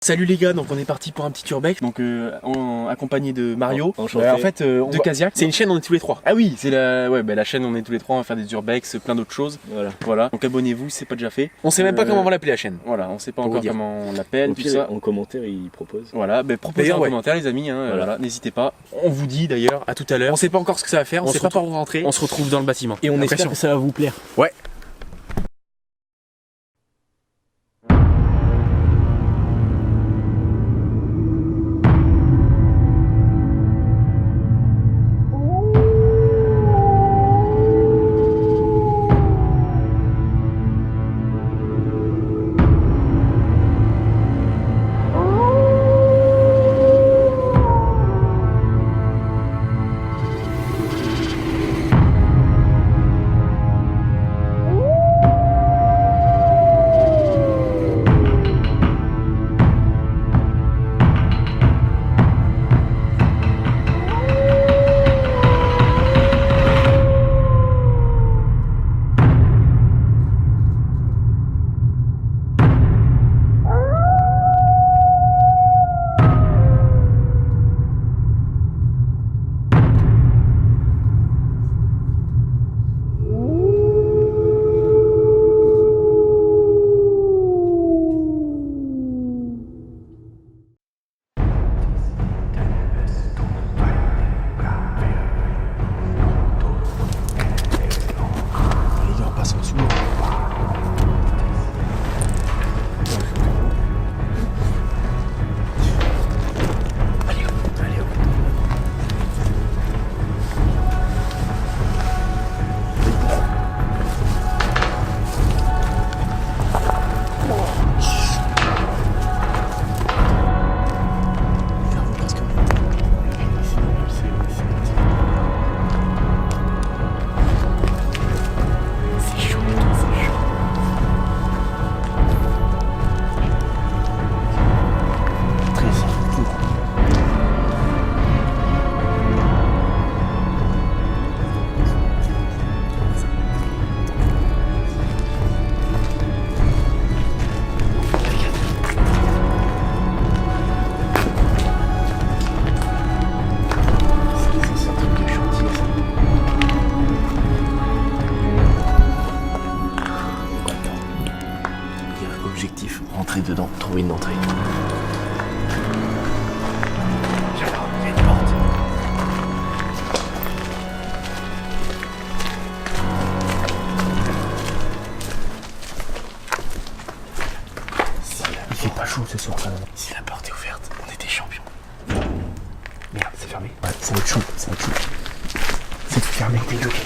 Salut les gars, donc on est parti pour un petit urbex, donc accompagné de Mario, Enchanté. en fait de Kaziak. C'est une chaîne, on est tous les trois. Ah oui, c'est la chaîne, on est tous les trois, on va faire des urbex, plein d'autres choses. Voilà. Donc abonnez-vous, c'est pas déjà fait. On sait même pas comment on va l'appeler la chaîne. Voilà, on sait pas encore comment on l'appelle, tout ça. En commentaire, il propose. Voilà, proposez en commentaire les amis, voilà, n'hésitez pas. On vous dit d'ailleurs, à tout à l'heure. On sait pas encore ce que ça va faire, on sait pas par où rentrer. On se retrouve dans le bâtiment. Et on espère que ça va vous plaire. Ouais. Objectif, rentrer dedans, trouver une entrée. J'adore, il y a une porte. Il fait pas chaud ce soir quand même. Si la porte est ouverte, on était champions. Merde, c'est fermé. Ouais, ça va être chaud, ça va être chaud. C'est fermé, t'es localisé.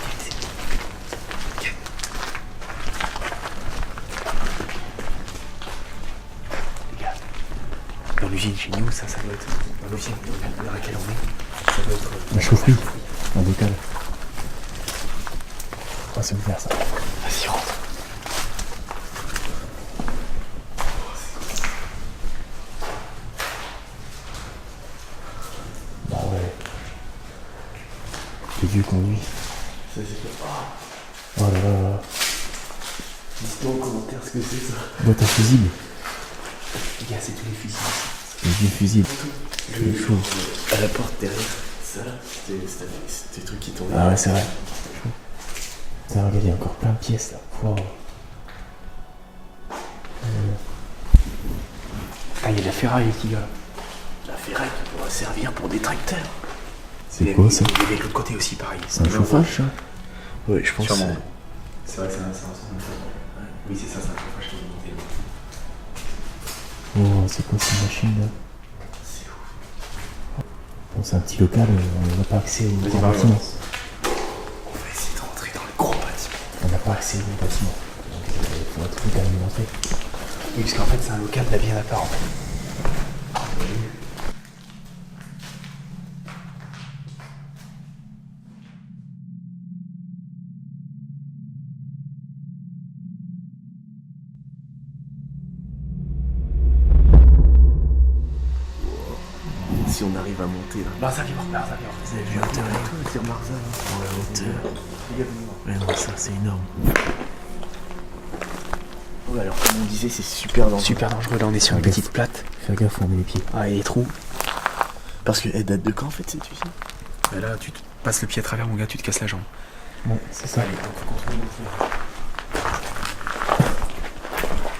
Dans l'usine chez nous, ça doit être. Dans l'usine dans laquelle on est, ça doit être. La chaufferie, en bocal. Ah, c'est ouvert ça. Vas-y, rentre. Bah ouais. Les vieux conduits. Ça, c'est pas. Oh là là là. Dites-moi en commentaire ce que c'est ça. Boîte à fusibles. Les gars, c'est tous les fusils. Les vieux fusibles. Le chaud. À la porte derrière. Ça, c'était des trucs qui tombaient. Ah ouais, c'est vrai. Putain, regarde, il y a encore plein de pièces là. Wow. Ah, il y a de la ferraille ici, gars. La ferraille qui pourra servir pour des tracteurs. C'est quoi ça? Il y avait de l'autre côté aussi, pareil. C'est un chauffage ça? Ouais, je pense. Sûrement. C'est vrai que c'est un ensemble de choses. Oui, c'est ça, c'est un chauffage qui est monté. Oh, c'est quoi cette machine là? C'est ouf. Bon, c'est un petit local, on n'a pas accès au grand bâtiment. On va essayer de rentrer dans le gros bâtiment. On n'a pas accès au grand bâtiment. Donc il faudra trouver quand même une entrée. Oui, parce qu'en fait, c'est un local là bien à part en fait. Si on arrive à monter là. Marza, viens voir, Marza, viens voir. Vous avez vu la hauteur et tout, dire Marza. Dans la hauteur. Ouais, non, ça c'est énorme. Ouais, alors comme on disait, c'est super dangereux. Super dangereux, là on est sur une petite plate. Fais gaffe où on met les pieds. Ah, et les trous. Parce qu'elle date de quand en fait cette usine? Bah là, tu te passes le pied à travers, mon gars, tu te casses la jambe. Ouais, c'est ça. Allez, donc faut continuer de faire.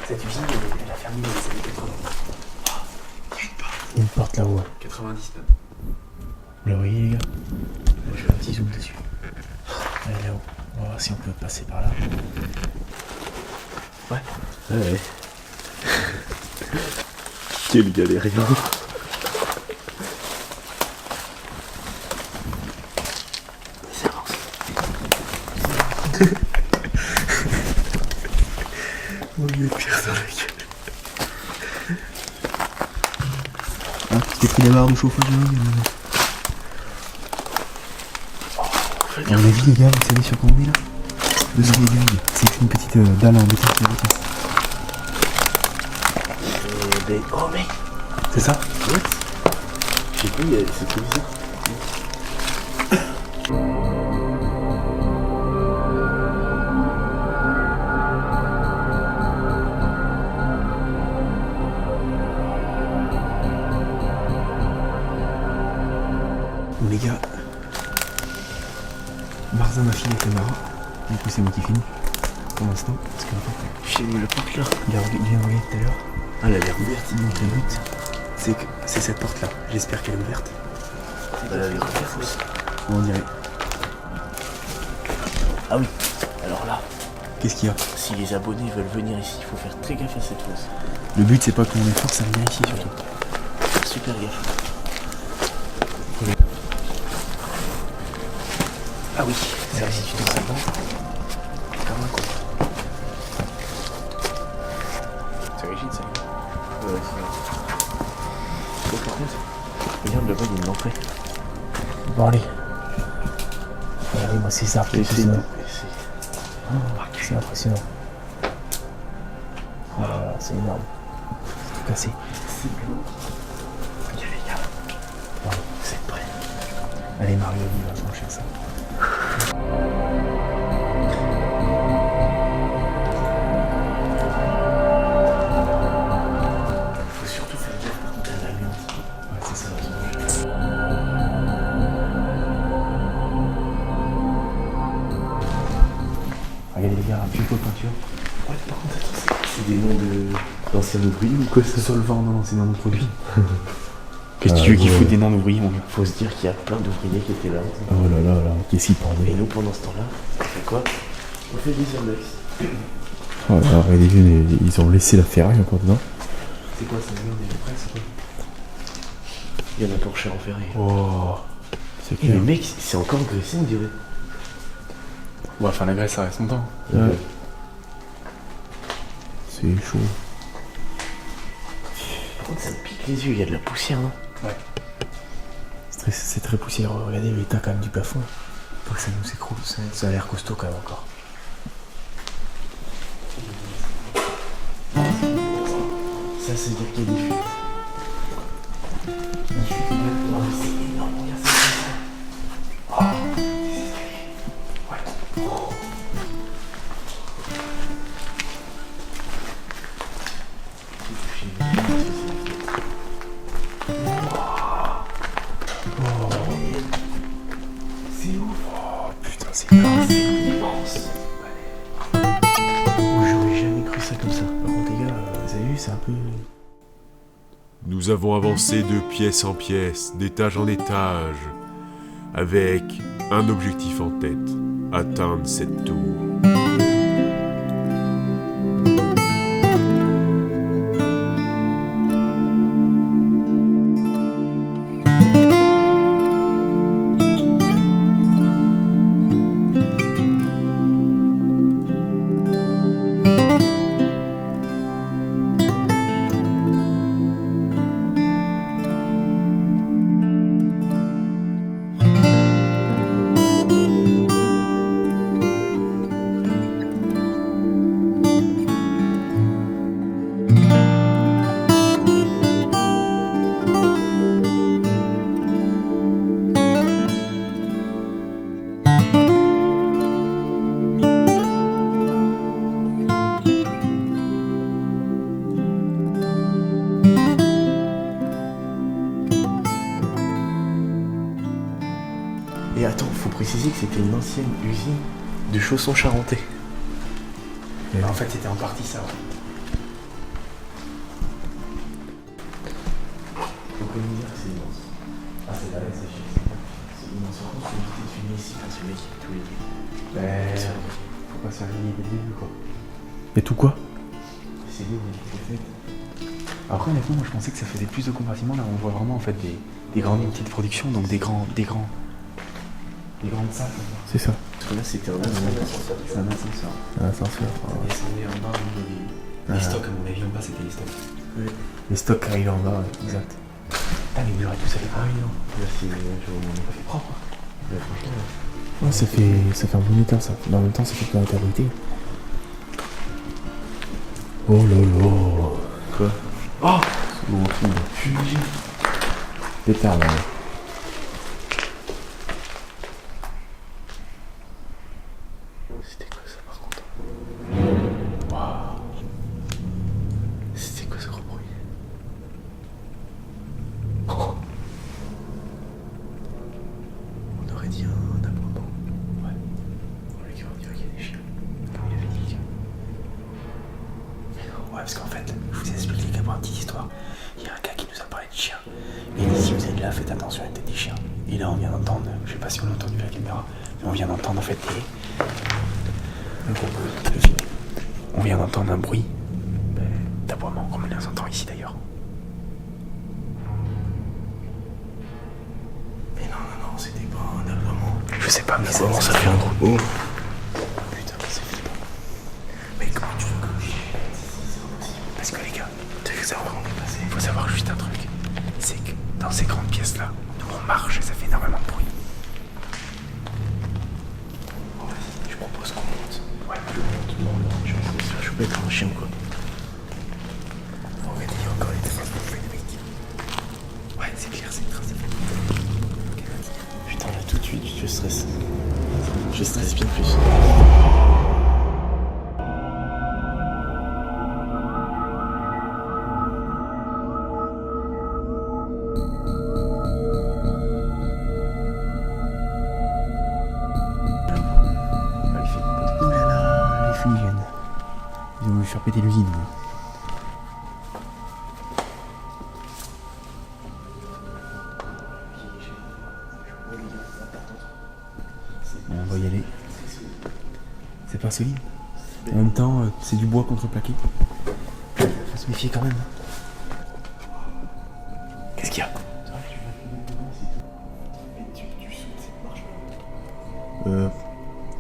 Cette usine, elle a fermé dans les années 80. Il y a une porte là-haut. 90 même. Vous la voyez, les gars? Je fais un petit zoom dessus. Elle est là-haut. On va voir si on peut passer par là. Ouais. Ouais. Quel galérien. Ça avance. Oh, il est pire dans la gueule. Ah, tu t'es pris la barre de chauffage là? À mon avis, les gars, vous savez sur quoi on est là? Le sang aiguille. C'est une petite dalle en béton qui est. Oh mec. C'est ça? Oui. Je sais plus, c'est trop bizarre. Bon les gars, Barzin m'a filé avec le marin. Du coup c'est moi qui filme pour l'instant. Parce que Filme la porte là. il a regardé tout à l'heure. Ah, elle a l'air ouverte. Donc le but, c'est que c'est cette porte là. J'espère qu'elle est ouverte. Elle a l'air ouverte aussi. On dirait. Ah oui. Alors là, Qu'est-ce qu'il y a? si les abonnés veulent venir ici, il faut faire très gaffe à cette fosse. Le but c'est pas qu'on les force à venir ici surtout. Faire super gaffe. Ah oui, c'est vrai, si tu danses là-dedans, c'est comme un con. C'est rigide ça. Ouais, c'est vrai. Oh, par contre, regarde là-bas, il y a une entrée. Bon allez. Regardez-moi ces arbres qui C'est poussent là. c'est- C'est impressionnant. Oh là là, c'est énorme. C'est tout cassé. Regardez, les gars. Bon, Vous êtes prêts? allez Mario, on va franchir ça. Faut surtout faire gaffe par contre à l'ambiance. Ouais, c'est ça. Regardez les gars, un petit peu de peinture. Ouais, par contre, attends, c'est des noms d'anciens ouvriers ou quoi? C'est sur le vent, non, c'est dans notre produit. Qu'est-ce que tu veux qu'il foute des noms d'ouvriers, mon gars? Faut se dire qu'il y a plein d'ouvriers qui étaient là. Oh là là là, qu'est-ce qu'il Et pendait. nous, pendant ce temps-là, on fait quoi? On fait des urbex. Oh là, regardez, ils ont laissé la ferraille encore dedans. C'est quoi, c'est le mur des prêts, c'est quoi? Il y en a pour cher en ferré. Oh, c'est Et clair. le mec, c'est encore graissé, on dirait. Ouais, enfin la graisse ça reste longtemps. Ouais. C'est chaud. Par contre, ça me pique les yeux, il y a de la poussière, non? C'est très poussiéreux. Regardez l'état quand même du plafond. Faut que ça nous s'écroule. Ça a l'air costaud quand même encore. Ça, c'est dire qu'il y a des fuites. Des fuites, ouais. Oh, c'est énorme, regarde ça. Oh, des escaliers. Ouais. Oh. C'est ouf. Oh putain, c'est énorme. C'est immense. J'aurais jamais cru ça comme ça. Par contre, les gars, vous avez vu, c'est un peu. Nous avons avancé de pièce en pièce, d'étage en étage, avec un objectif en tête, atteindre cette tour. Et attends, faut préciser que c'était une ancienne usine de chaussons charentais. Mais en fait, c'était en partie ça. Ouais. Faut quand même dire que c'est immense. Ah, c'est là, c'est chiant. C'est immense. Par contre, faut éviter de filmer ici, parce que le mec, il a tous les trucs. Faut pas se faire gagner dès le début, quoi. Et tout quoi? C'est libre, il est fait. Après, honnêtement, moi je pensais que ça faisait plus de compartiments. Là, on voit vraiment en fait des grandes unités de production, donc des grandes salles. C'est ça. Parce que là, c'était vraiment c'est un ascenseur. Un ascenseur. On descendait en bas, on avait les stocks, à mon avis, en bas, c'était les stocks. Oui. Les stocks arrivent en bas, exact. Ah, mais il aurait tout ça. Ah oui, non. Là, c'est. On n'a pas fait propre. Mais franchement. Ouais, ça fait un bon état ça. Mais en même temps, ça fait pas éternité. Oh lolo. Quoi? Oh! C'est bon, film. Fumigène. Pétard là. C'était quoi ça par contre? Waouh! C'était quoi ce gros bruit? Oh. On aurait dit un aboiement. Ouais. On dirait qu'il y a des chiens. Comme il avait dit. Ouais, parce qu'en fait, je vous explique les gars pour une petite histoire. Il y a un gars qui nous a parlé de chiens. Et il dit si vous êtes là, faites attention, il y a des chiens. Et là, on vient d'entendre, je sais pas si on a entendu la caméra, mais on vient d'entendre en fait on vient d'entendre un bruit d'aboiement, comme on les entend ici d'ailleurs. Mais non, c'était pas un aboiement. Je sais pas, mais l'aboiement ça fait un gros boum. Putain, c'est flippant. Mais comment tu veux que parce que les gars, faut savoir juste un truc, c'est que dans ces grandes pièces là, nous on marche et ça fait énormément de bruit. Je propose qu'on monte. Ouais, je monte. Je peux être un chien quoi. On va dire encore les traces de mec. Ouais, c'est clair, c'est une trace de putain, là tout de suite, je stresse. Je stresse bien plus. Ils ont voulu faire péter l'usine. Bon, on va y aller. C'est pas solide. En même temps, c'est du bois contreplaqué. Faut se méfier quand même. Qu'est-ce qu'il y a?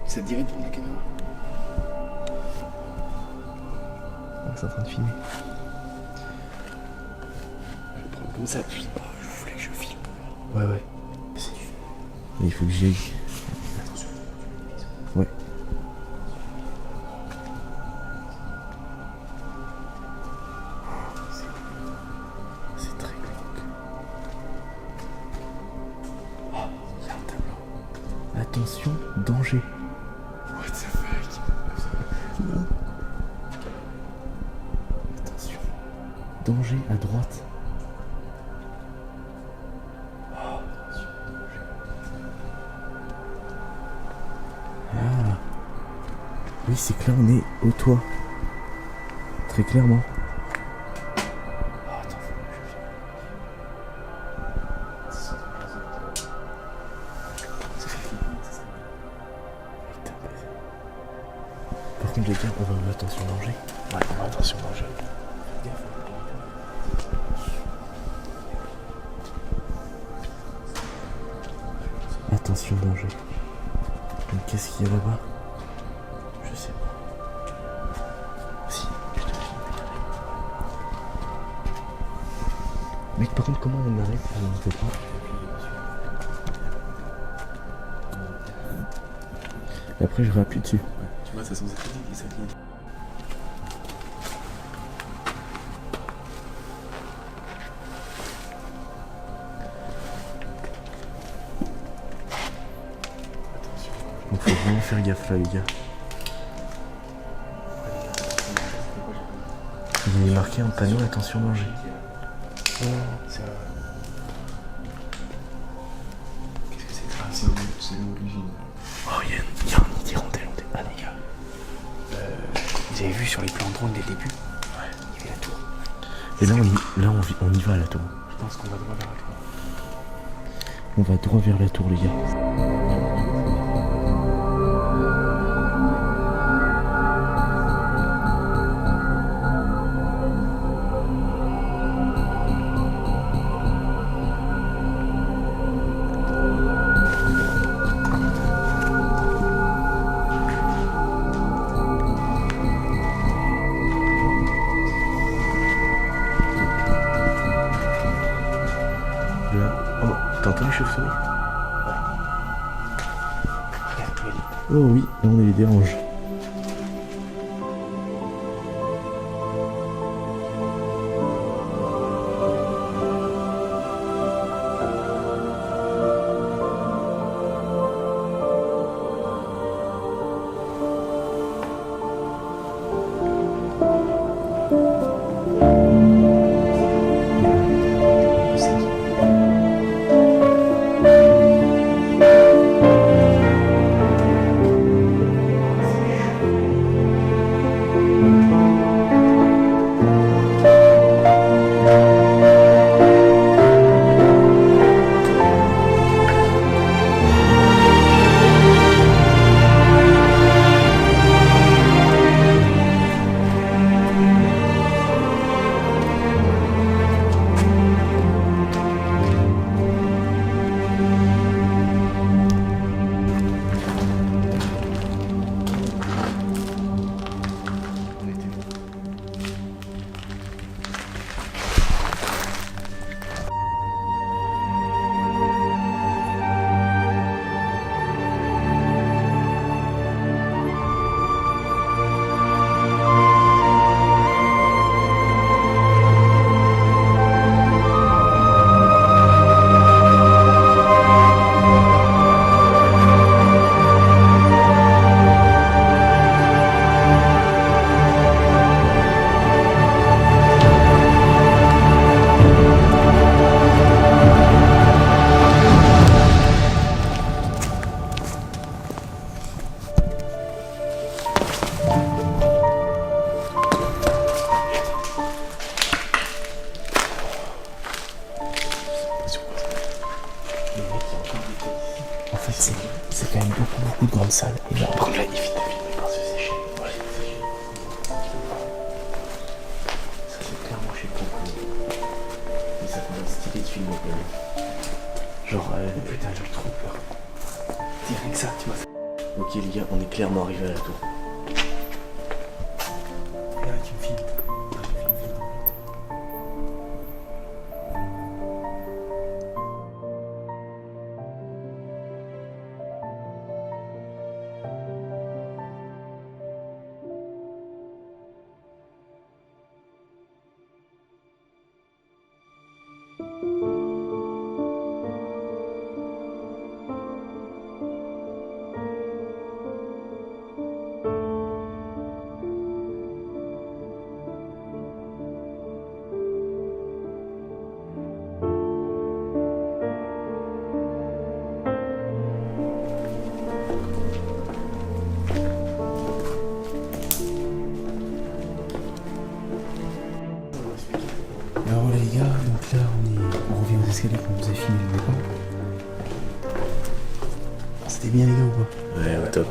Ça te dirait de prendre la caméra? C'est en train de filmer. Je vais prendre comme ça, puis je voulais que je filme. Ouais. Il faut que j'y aille. Ouais. C'est très glauque. Oh, il y a un tableau. Attention, danger. What the fuck? Attention. Danger à droite. Ah. Oui, c'est clair, on est au toit. Très clairement. Par contre, les gars, on va attention danger. Ouais, on va attention danger. Attention danger. Mais qu'est-ce qu'il y a là-bas? Je sais pas. Si, je te filme. Mec, par contre, comment on arrête? On ne peut pas. Et après, je réappuie dessus. Tu vois, ça sent cette musique et ça vient. Donc faut vraiment faire gaffe là, les gars. Il est marqué en panneau attention danger. Oh, c'est qu'est-ce que c'est que ça? c'est le nom de l'usine. Oh, il y a un hirondelle. Ah, les gars. Vous avez vu sur les plans de drone dès le début? Ouais. Il y avait la tour. Et là, on y va à la tour. Je pense qu'on va droit vers la tour. On va droit vers la tour, les gars. Oh, t'entends les chauves-souris? Oh oui, là on les dérange. En fait, c'est quand même beaucoup de grandes salles. Et là, par contre, là, il vite de filmer parce que c'est chiant. Ouais, c'est chiant. Ça, c'est clairement chez Coco. Et ça commence stylé de filmer quand même. Genre, putain, j'ai trop peur. Dis rien que ça, tu vois. Ok, les gars, on est clairement arrivé à la tour. Regarde, tu me filmes. Alors les gars, donc là on revient aux escaliers qu'on vous a filmé le départ. C'était bien les gars ou pas? Ouais, au top.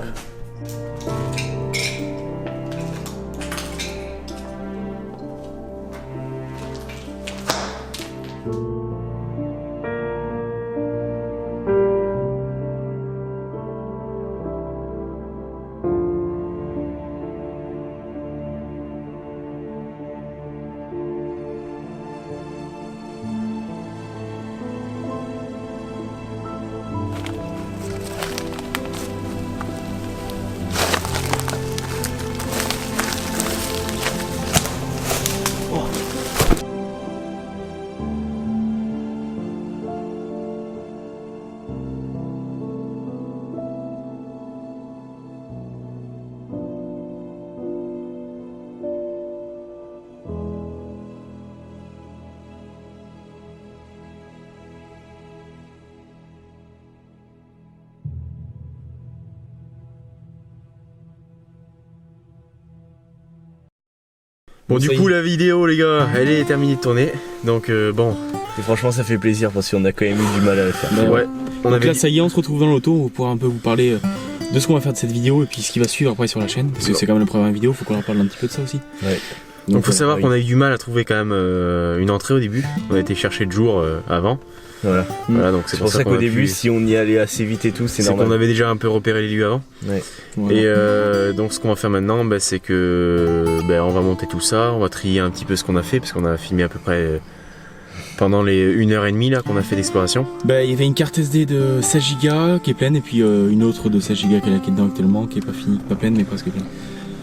Bon, du coup, la vidéo, les gars, elle est terminée de tourner. Donc, bon. Et franchement, ça fait plaisir parce qu'on a quand même eu du mal à la faire. Bah, Ouais. Donc là, ça y est, on se retrouve dans l'auto pour un peu vous parler de ce qu'on va faire de cette vidéo et puis ce qui va suivre après sur la chaîne. Parce que c'est quand même la première vidéo, faut qu'on en parle un petit peu de ça aussi. Ouais. Donc, faut savoir qu'on a eu du mal à trouver quand même une entrée au début. On a été chercher le jour avant. Voilà. Voilà, donc C'est pour ça qu'au début, si on y allait assez vite et tout, c'est normal. qu'on avait déjà un peu repéré les lieux avant. Ouais. Voilà. Et donc ce qu'on va faire maintenant, bah, c'est que on va monter tout ça, on va trier un petit peu ce qu'on a fait, parce qu'on a filmé à peu près pendant les 1h30 là qu'on a fait d'exploration. Bah, il y avait une carte SD de 16 Go qui est pleine et puis une autre de 16 Go qui est dedans actuellement, qui est pas finie, pas pleine mais presque pleine.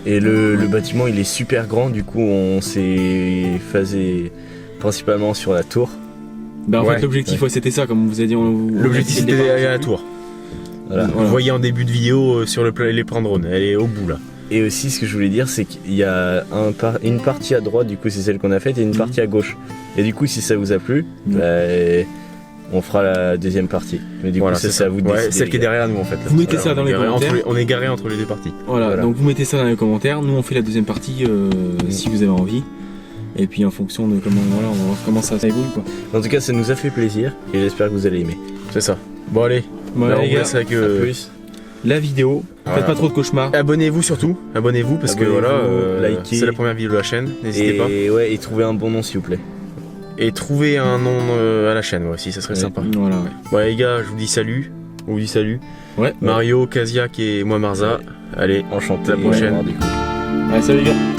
Et le bâtiment il est super grand, du coup on s'est phasé principalement sur la tour. Bah en Ouais. fait l'objectif c'était ça, comme on vous a dit. L'objectif c'était d'aller à la tour. Voilà. Vous voyez en début de vidéo sur les plans drone, elle est au bout là. Et aussi ce que je voulais dire c'est qu'il y a une partie à droite, du coup c'est celle qu'on a faite, et une partie à gauche. Et du coup si ça vous a plu, on fera la deuxième partie. Mais du coup c'est à vous de décider. Celle qui est derrière nous en fait. Là. Vous mettez ça dans les commentaires. On est garé entre les deux parties. Voilà, donc vous mettez ça dans les commentaires, nous on fait la deuxième partie si vous avez envie. Et puis en fonction de comment, voilà, on va voir comment ça évolue quoi. En tout cas ça nous a fait plaisir et j'espère que vous allez aimer. C'est ça. Bon allez, Voilà, là, on les gars, laisse avec À plus. la vidéo, Voilà. faites pas trop de cauchemars. abonnez-vous surtout, abonnez-vous parce que Abonnez-vous, voilà, likez. c'est la première vidéo de la chaîne, n'hésitez pas. Ouais, et trouvez un bon nom s'il vous plaît. Et trouvez un nom à la chaîne aussi, ça serait Ouais. sympa. Voilà, ouais. Bon les gars, je vous dis salut, on vous dit salut. Ouais. Mario, Kaziak et moi Marza. Allez, Enchanté. À la prochaine. Au revoir, du coup. Allez, salut les gars.